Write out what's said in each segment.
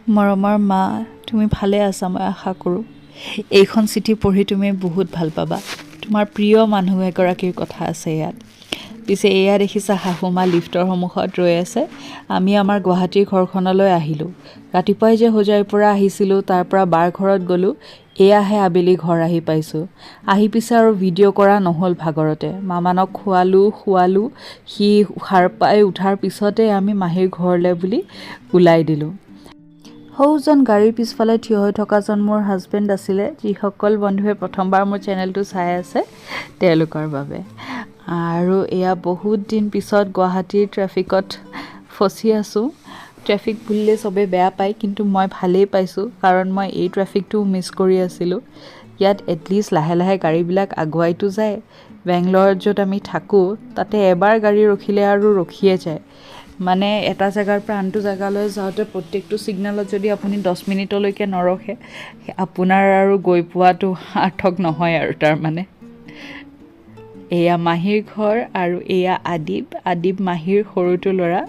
মৰমৰ মা, তুমি ভালে আছা মই আশা কৰোঁ। এইখন চিঠি পঢ়ি তুমি বহুত ভাল পাবা। তোমাৰ প্ৰিয় মানুহ এগৰাকীৰ কথা আছে ইয়াত। পিছে এয়া দেখিছা শাহুমা লিফ্টৰ সন্মুখত ৰৈ আছে। আমি আমাৰ গুৱাহাটীৰ ঘৰখনলৈ আহিলোঁ। ৰাতিপুৱাই যে হোজাইৰ পৰা আহিছিলোঁ, তাৰ পৰা বাৰ ঘৰত গ'লোঁ। এয়াহে আবেলি ঘৰ আহি পাইছোঁ। আহি পিছে আৰু ভিডিঅ' কৰা নহ'ল ভাগৰতে। মামানক শুৱালোঁ। সি সাৰ পাই উঠাৰ পিছতে আমি মাহীৰ ঘৰলৈ বুলি ওলাই দিলোঁ। সৌজন গাড়ীৰ পিছফালে থিয় হৈ থকাজন মোৰ হাজবেণ্ড আছিলে। যিসকল বন্ধুৱে প্ৰথমবাৰ মোৰ চেনেলটো চাই আছে তেওঁলোকৰ বাবে। আৰু এয়া বহুত দিন পিছত গুৱাহাটীৰ ট্ৰেফিকত ফচি আছোঁ। ট্ৰেফিক বুলিলে চবেই বেয়া পায়, কিন্তু মই ভালেই পাইছোঁ, কাৰণ মই এই ট্ৰেফিকটোও মিছ কৰি আছিলোঁ। ইয়াত এটলিষ্ট লাহে লাহে গাড়ীবিলাক আগুৱাইতো যায়। বেংগলৰত য'ত আমি থাকোঁ, তাতে এবাৰ গাড়ী ৰখিলে আৰু ৰখিয়ে যায়। মানে এটা জেগাৰ পৰা আনটো জেগালৈ যাওঁতে প্ৰত্যেকটো ছিগনেলত যদি আপুনি 10 মিনিটলৈকে নৰখে, আপোনাৰ আৰু গৈ পোৱাটো সাৰ্থক নহয় আৰু তাৰমানে। এয়া মাহীৰ ঘৰ আৰু এয়া আদিব মাহীৰ সৰুটো ল'ৰা।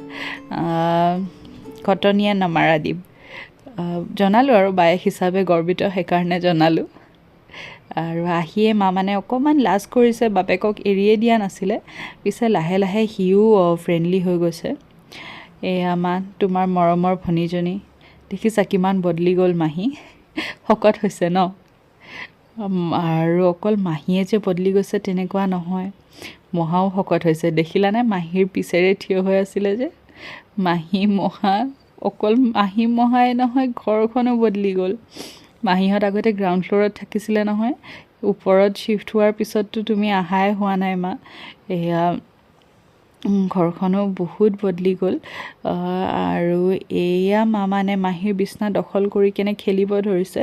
কটনীয়া নামাৰ আদিব। জনালোঁ আৰু বায়েক হিচাপে গৰ্বিত, সেইকাৰণে জনালোঁ। আৰু আহিয়ে মানে অকণমান লাজ কৰিছে, বাপেকক এৰিয়ে দিয়া নাছিলে। পিছে লাহে লাহে সিও ফ্ৰেণ্ডলি হৈ গৈছে। এয়া মা, তোমাৰ মৰমৰ ভনীজনী। দেখিছা কিমান বদলি গ'ল মাহী। শকত হৈছে ন? আৰু অকল মাহীয়ে যে বদলি গৈছে তেনেকুৱা নহয়, মহাও শকত হৈছে। দেখিলানে মাহীৰ পিছেৰে থিয় হৈ আছিলে যে? মাহী মহা, অকল মাহী মহাই নহয়, ঘৰখনো বদলি গ'ল। মাহীহঁত আগতে গ্ৰাউণ্ড ফ্ল'ৰত থাকিছিলে নহয়। ওপৰত শ্বিফ্ট হোৱাৰ পিছততো তুমি আহাই হোৱা নাই মা। এয়া ঘৰখনো বহুত বদলি গ'ল। আৰু এয়া মানে মাহীৰ বিচনা দখল কৰি কেনে খেলিব ধৰিছে।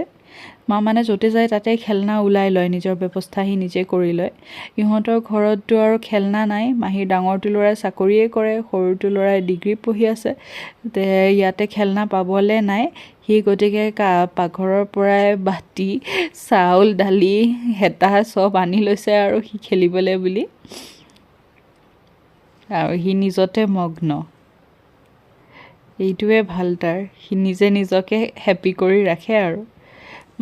মানে য'তে যায় তাতে খেলনা ওলাই লয়, নিজৰ ব্যৱস্থা সি নিজে কৰি লয়। ইহঁতৰ ঘৰততো আৰু খেলনা নাই। মাহীৰ ডাঙৰটো ল'ৰাই চাকৰিয়ে কৰে, সৰুটো ল'ৰাই ডিগ্ৰী পঢ়ি আছে। ইয়াতে খেলনা পাবলৈ নাই। সি গতিকে পাকঘৰৰ পৰাই বাতি, চাউল, দালি, হেতা চব আনি লৈছে আৰু সি খেলিবলৈ বুলি। আৰু সি নিজতে মগ্ন। এইটোৱে ভাল তাৰ, সি নিজে নিজকে হেপ্পী কৰি ৰাখে আৰু।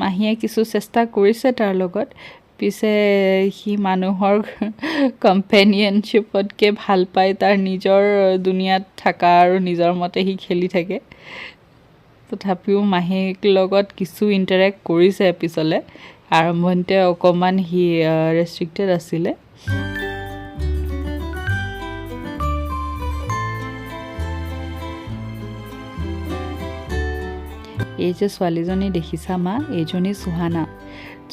মাহীয়ে কিছু চেষ্টা কৰিছে তাৰ লগত। পিছে সি মানুহৰ কম্পেনিয়নশ্বিপতকৈ ভাল পায় তাৰ নিজৰ দুনিয়াত থকা, আৰু নিজৰ মতে সি খেলি থাকে। তথাপিও মাহীৰ লগত কিছু ইণ্টাৰেক্ট কৰিছে পিছলৈ। আৰম্ভণিতে অকণমান সি ৰেষ্ট্ৰিক্টেড আছিলে। এই যে ছোৱালীজনী দেখিছা মা, এইজনী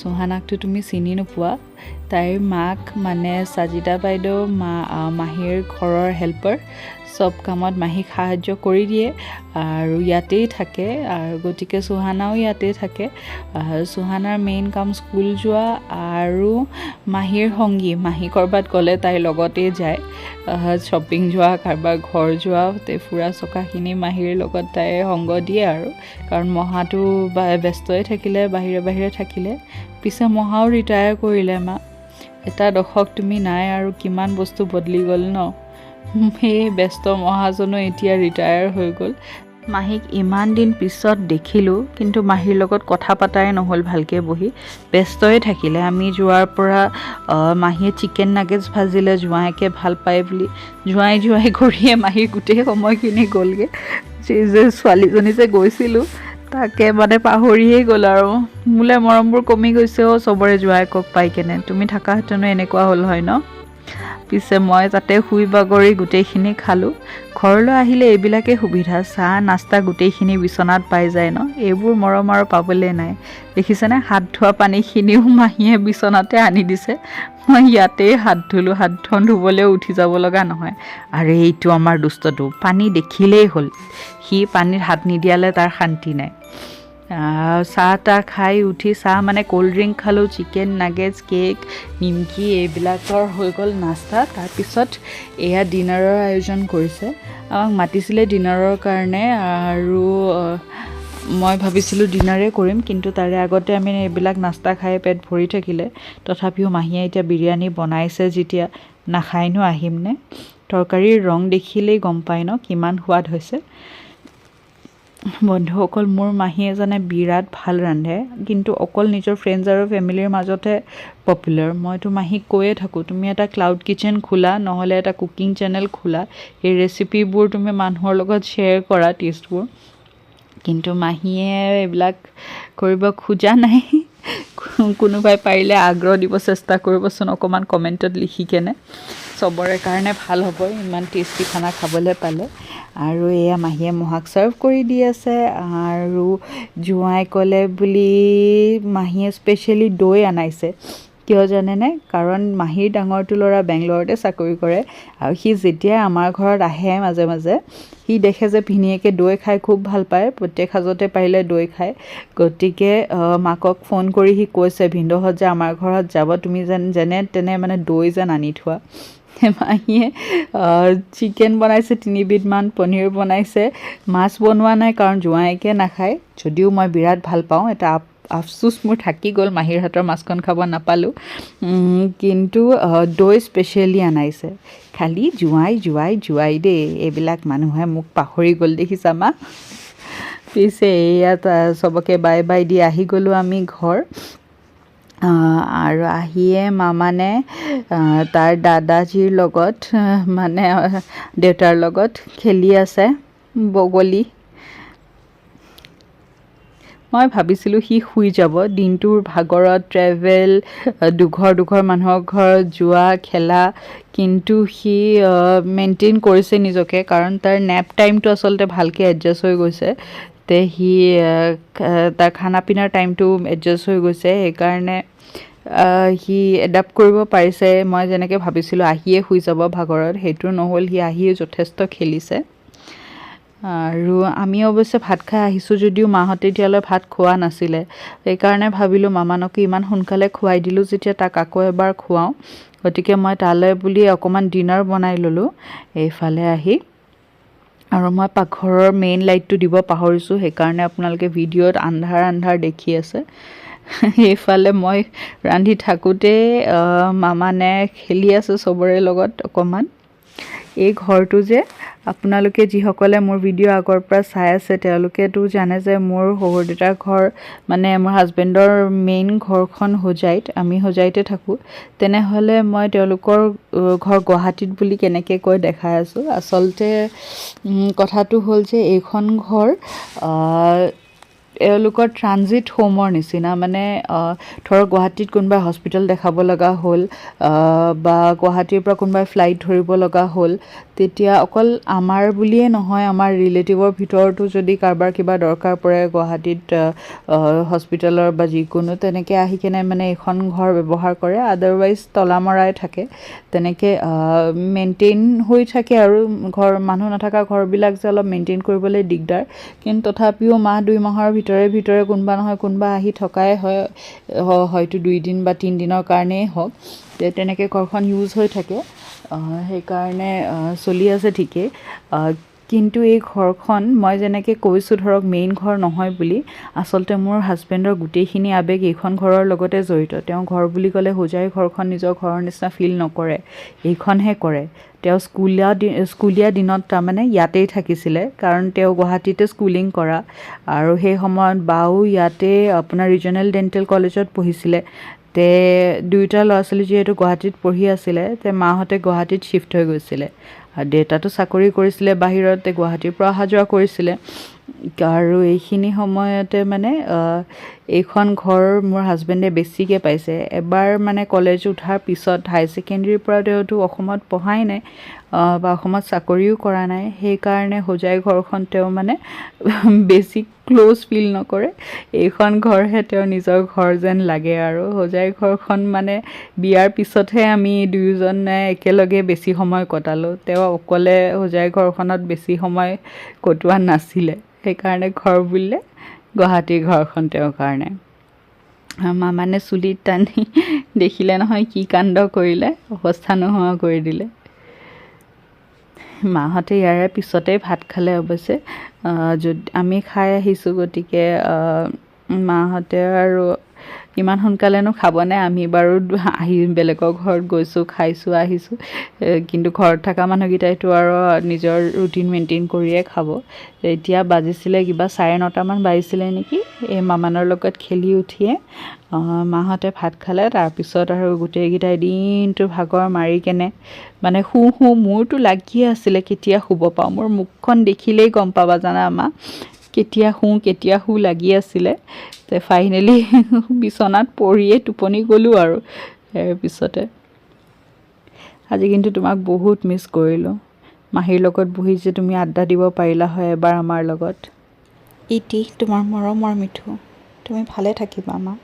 চুহানাকটো তুমি চিনি নোপোৱা। তাইৰ মাক মানে সাজিদা বাইদেউ, মাহীৰ ঘৰৰ হেল্পাৰ। চব কামত মাহীক সাহাৰ্য কৰি দিয়ে আৰু ইয়াতেই থাকে। আৰু গতিকে চুহানাও ইয়াতেই থাকে। চুহানাৰ মেইন কাম স্কুল যোৱা আৰু মাহীৰ সংগী। মাহী ক'ৰবাত গ'লে তাইৰ লগতেই যায়। শ্বপিং যোৱা, কাৰোবাৰ ঘৰ যোৱা, ফুৰা চকাখিনি মাহীৰ লগত তাই সংগ দিয়ে আৰু। কাৰণ মহাটো ব্যস্তই থাকিলে, বাহিৰে থাকিলে। পিছে মহাও ৰিটায়াৰ কৰিলে মা। এটা দশক তুমি নাই আৰু কিমান বস্তু বদলি গ'ল ন? সেই ব্যস্ত মহাজনো এতিয়া ৰিটায়াৰ হৈ গ'ল। মাহীক ইমান দিন পিছত দেখিলোঁ, কিন্তু মাহীৰ লগত কথা পাতাই নহ'ল ভালকৈ বহি। ব্যস্তই থাকিলে। আমি যোৱাৰ পৰা মাহীয়ে চিকেন নাগেটছ ভাজিলে, জোঁৱাইকে ভাল পায় বুলি। জোঁৱাই কৰিয়ে মাহীৰ গোটেই সময়খিনি গ'লগৈ। যে ছোৱালীজনী যে গৈছিলোঁ, তাকে মানে পাহৰিয়েই গ'ল আৰু। মোলৈ মৰমবোৰ কমি গৈছে চবৰে জোঁৱাইকক পাই কেনে। তুমি থাকাহেঁতেনো এনেকুৱা হ'ল হয় ন? পিছে মই তাতে শুই বাগৰি গোটেইখিনি খালোঁ। ঘৰলৈ আহিলে এইবিলাকেই সুবিধা, চাহ নাস্তা গোটেইখিনি বিচনাত পাই যায় ন? এইবোৰ মৰম আৰু পাবলৈ নাই। দেখিছেনে, হাত ধোৱা পানীখিনিও মাহীয়ে বিচনাতে আনি দিছে। মই ইয়াতেই হাত ধুলোঁ, হাতখন ধুবলৈও উঠি যাব লগা নহয়। আৰু এইটো আমাৰ দুষ্টটো, পানী দেখিলেই হ'ল। সি পানীত হাত নিদিয়ালে তাৰ শান্তি নাই। চাহ তাহ খাই উঠি, চাহ মানে ক'ল্ড ড্ৰিংক খালোঁ, চিকেন নাগেটছ, কেক, নিমকি, এইবিলাকৰ হৈ গ'ল নাস্তা। তাৰপিছত এয়া ডিনাৰৰ আয়োজন কৰিছে। আমাক মাতিছিলে ডিনাৰৰ কাৰণে, আৰু মই ভাবিছিলোঁ ডিনাৰে কৰিম, কিন্তু তাৰে আগতে আমি এইবিলাক নাস্তা খাই পেট ভৰি থাকিলে। তথাপিও মাহীয়ে এতিয়া বিৰিয়ানী বনাইছে যেতিয়া, নাখায়নো আহিমনে? তৰকাৰীৰ ৰং দেখিলেই গম পায় ন কিমান সোৱাদ হৈছে। বন্ধুসকল, মোৰ মাহী এজনে বিৰাট ভাল ৰান্ধে, কিন্তু অকল নিজৰ ফ্ৰেণ্ডছ আৰু ফেমিলিৰ মাজতহে পপুলাৰ। মইতো মাহীক কৈয়ে থাকোঁ, তুমি এটা ক্লাউড কিটচেন খোলা, নহ'লে এটা কুকিং চেনেল খোলা, সেই ৰেচিপিবোৰ তুমি মানুহৰ লগত শ্বেয়াৰ কৰা টেষ্টবোৰ। কিন্তু মাহীয়ে এইবিলাক কৰিব খোজা নাই। কোনোবাই পাৰিলে আগ্ৰহ দিব চেষ্টা কৰিবচোন অকণমান কমেণ্টত লিখি কেনে। চবৰে কাৰণে ভাল হ'ব ইমান টেষ্টি খানা খাবলৈ পালে। আৰু এয়া মাহীয়ে মহাক ছাৰ্ভ কৰি দি আছে। আৰু জোঁৱাই ক'লে বুলি মাহীয়ে স্পেচিয়েলি দৈ আনাইছে। কিয় জানেনে? কাৰণ মাহীৰ ডাঙৰটো ল'ৰা বেংগলৰতে চাকৰি কৰে, আৰু সি যেতিয়াই আমাৰ ঘৰত আহে মাজে মাজে, সি দেখে যে ভিনীয়েকে দৈ খাই খুব ভাল পায়, প্ৰত্যেক সাজতে পাৰিলে দৈ খায়। গতিকে মাকক ফোন কৰি সি কৈছে, ভিনদেউহঁত যে আমাৰ ঘৰত যাব, তুমি যেনে তেনে মানে দৈ যেন আনি থোৱা। মাহীয়ে চিকেন বনাইছে 3 বিধমান, পনীৰ বনাইছে, মাছ বনোৱা নাই কাৰণ জোঁৱাইকে নাখায়, যদিও মই বিৰাট ভাল পাওঁ। এটা আফচোচ মোৰ থাকি গ'ল, মাহীৰ হাতৰ মাছখন খাব নাপালোঁ। কিন্তু দৈ স্পেচিয়েলি আনাইছে। খালি জোঁৱাই দেই, এইবিলাক মানুহে মোক পাহৰি গ'ল, দেখিছা মা। পিছে ইয়াত চবকে বাই বাই দি আহি গ'লোঁ আমি ঘৰ। আৰু আহিয়ে মামানে তাৰ দাদাজীৰ লগত মানে দেউতাৰ লগত খেলি আছে বগলী। মই ভাবিছিলোঁ সি শুই যাব, দিনটোৰ ভাগৰত ট্ৰেভেল, দুঘৰ মানুহৰ ঘৰত যোৱা, খেলা, কিন্তু সি মেইনটেইন কৰিছে নিজকে, কাৰণ তাৰ নেপ টাইমটো আচলতে ভালকৈ এডজাষ্ট হৈ গৈছে। সি তাৰ খানা পিনাৰ টাইমটো এডজাষ্ট হৈ গৈছে, সেইকাৰণে সি এডাপ্ট কৰিব পাৰিছে। মই যেনেকৈ ভাবিছিলোঁ আহিয়ে শুই যাব ভাগৰত, সেইটো নহ'ল, সি আহিয়ে যথেষ্ট খেলিছে। আৰু আমি অৱশ্যে ভাত খাই আহিছোঁ যদিও মাহঁতে এতিয়ালৈ ভাত খোৱা নাছিলে, সেইকাৰণে ভাবিলোঁ মামানকে ইমান সোনকালে খুৱাই দিলোঁ যেতিয়া তাক আকৌ এবাৰ খুৱাওঁ। গতিকে মই তালৈ বুলি অকণমান ডিনাৰ বনাই ল'লোঁ এইফালে আহি। আৰু মই পাকঘৰৰ মেইন লাইটটো দিব পাহৰিছোঁ, সেইকাৰণে আপোনালোকে ভিডিঅ'ত আন্ধাৰ দেখি আছে। এইফালে মই ৰান্ধি থাকোঁতে মামানে খেলি আছে চবৰে লগত অকণমান। এই ঘৰটো যে আপোনালোকে যিসকলে মোৰ ভিডিঅ' আগৰ পৰা চাই আছে তেওঁলোকেতো জানে যে মোৰ শহুৰ দেউতাৰ ঘৰ, মানে মোৰ হাজবেণ্ডৰ মেইন ঘৰখন হোজাইত, আমি হোজাইতে থাকোঁ। তেনেহ'লে মই তেওঁলোকৰ ঘৰ গুৱাহাটীত বুলি কেনেকৈ কৈ দেখাই আছোঁ। আচলতে কথাটো হ'ল যে এইখন ঘৰ এওঁলোকৰ ট্ৰানজিট হোমৰ নিচিনা, মানে ধৰক গুৱাহাটীত কোনোবাই হস্পিটেল দেখাব লগা হ'ল, বা গুৱাহাটীৰ পৰা কোনোবাই ফ্লাইট ধৰিব লগা হ'ল, তেতিয়া অকল আমাৰ বুলিয়ে নহয়, আমাৰ ৰিলেটিভৰ ভিতৰতো যদি কাৰোবাৰ কিবা দৰকাৰ পৰে গুৱাহাটীত হস্পিটেলৰ বা যিকোনো, তেনেকৈ আহি কেনে মানে এইখন ঘৰ ব্যৱহাৰ কৰে। আদাৰৱাইজ তলামৰাই থাকে, তেনেকৈ মেইনটেইন হৈ থাকে। আৰু মানুহ নথকা ঘৰবিলাক যে অলপ মেইনটেইন কৰিবলৈ দিগদাৰ, কিন্তু তথাপিও মাহ 2 মাহৰ ভিতৰে কোনোবা নহয় কোনোবা আহি থকাই হয়, হয়তো 2 দিন বা 3 দিনৰ কাৰণেই হওক, তেনেকৈ ঘৰখন ইউজ হৈ থাকে। সেইকাৰণে চলি আছে ঠিকেই। কিন্তু এই ঘৰখন মই যেনেকৈ কৈছোঁ ধৰক মেইন ঘৰ নহয় বুলি, আচলতে মোৰ হাজবেণ্ডৰ গোটেইখিনি আৱেগ এইখন ঘৰৰ লগতে জড়িত। তেওঁ ঘৰ বুলি ক'লে হোজাই ঘৰখন নিজৰ ঘৰৰ নিচিনা ফিল নকৰে, এইখনহে কৰে। তেওঁ স্কুলীয়া দিনত তাৰমানে ইয়াতেই থাকিছিলে, কাৰণ তেওঁ গুৱাহাটীতে স্কুলিং কৰা, আৰু সেই সময়ত বাও ইয়াতে আপোনাৰ ৰিজনেল ডেণ্টেল কলেজত পঢ়িছিলে। দুয়োটা ল'ৰা ছোৱালী যিহেতু গুৱাহাটীত পঢ়ি আছিলে, মাহঁতে গুৱাহাটীত শ্বিফ্ট হৈ গৈছিলে। আৰু দেউতাটো চাকৰি কৰিছিলে বাহিৰতে, গুৱাহাটীৰ পৰা অহা যোৱা কৰিছিলে। আৰু এইখিনি সময়তে মানে এইখন ঘৰ মোৰ হাজবেণ্ডে বেছিকৈ পাইছে। এবাৰ মানে কলেজ উঠাৰ পিছত হাই ছেকেণ্ডেৰীৰ পৰা তেওঁতো অসমত পঢ়াই নাই, বা অসমত চাকৰিও কৰা নাই, সেইকাৰণে হোজাই ঘৰখন তেওঁ মানে বেছি ক্ল'জ ফিল নকৰে। এইখন ঘৰহে তেওঁৰ নিজৰ ঘৰ যেন লাগে। আৰু হোজাই ঘৰখন মানে বিয়াৰ পিছতহে আমি দুয়োজনে একেলগে বেছি সময় কটালোঁ। তেওঁ অকলে হোজাই ঘৰখনত বেছি সময় কটোৱা নাছিলে, সেইকাৰণে ঘৰ বুলিলে গুৱাহাটীৰ ঘৰখন তেওঁৰ কাৰণে। মামানে চুলিত টানি দেখিলে নহয় কি কাণ্ড কৰিলে, অৱস্থা নোহোৱা কৰি দিলে। মাহঁতে ইয়াৰে পিছতেই ভাত খালে অৱশ্যে, আমি খাই আহিছোঁ, গতিকে মাহঁতে আৰু ইমান সোনকালেনো খাবনে আমি বাৰু আহি বেলেগৰ ঘৰত গৈছোঁ খাইছোঁ আহিছোঁ কিন্তু ঘৰত থকা মানুহকেইটাইতো আৰু নিজৰ ৰুটিন মেইনটেইন কৰিয়ে খাব এতিয়া বাজিছিলে কিবা 9:30মান বাজিছিলে নেকি এই মামানৰ লগত খেলি উঠিয়ে মাহঁতে ভাত খালে তাৰপিছত আৰু গোটেইকেইটাই দিনটো ভাগৰ মাৰি কেনে মানে শু মোৰতো লাগিয়ে আছিলে কেতিয়া শুব পাওঁ মোৰ মুখখন দেখিলেই গম পাবা জানা মা কেতিয়া শু লাগি আছিলে তে ফাইনেলি বিচনাত পৰিয়ে টোপনি গ'লোঁ আৰু তাৰপিছতে আজি কিন্তু তোমাক বহুত মিছ কৰিলোঁ মাহীৰ লগত বহি যে তুমি আড্ডা দিব পাৰিলা হয় এবাৰ আমাৰ লগত ইতি তোমাৰ মৰমৰ মিঠু তুমি ভালে থাকিবা মা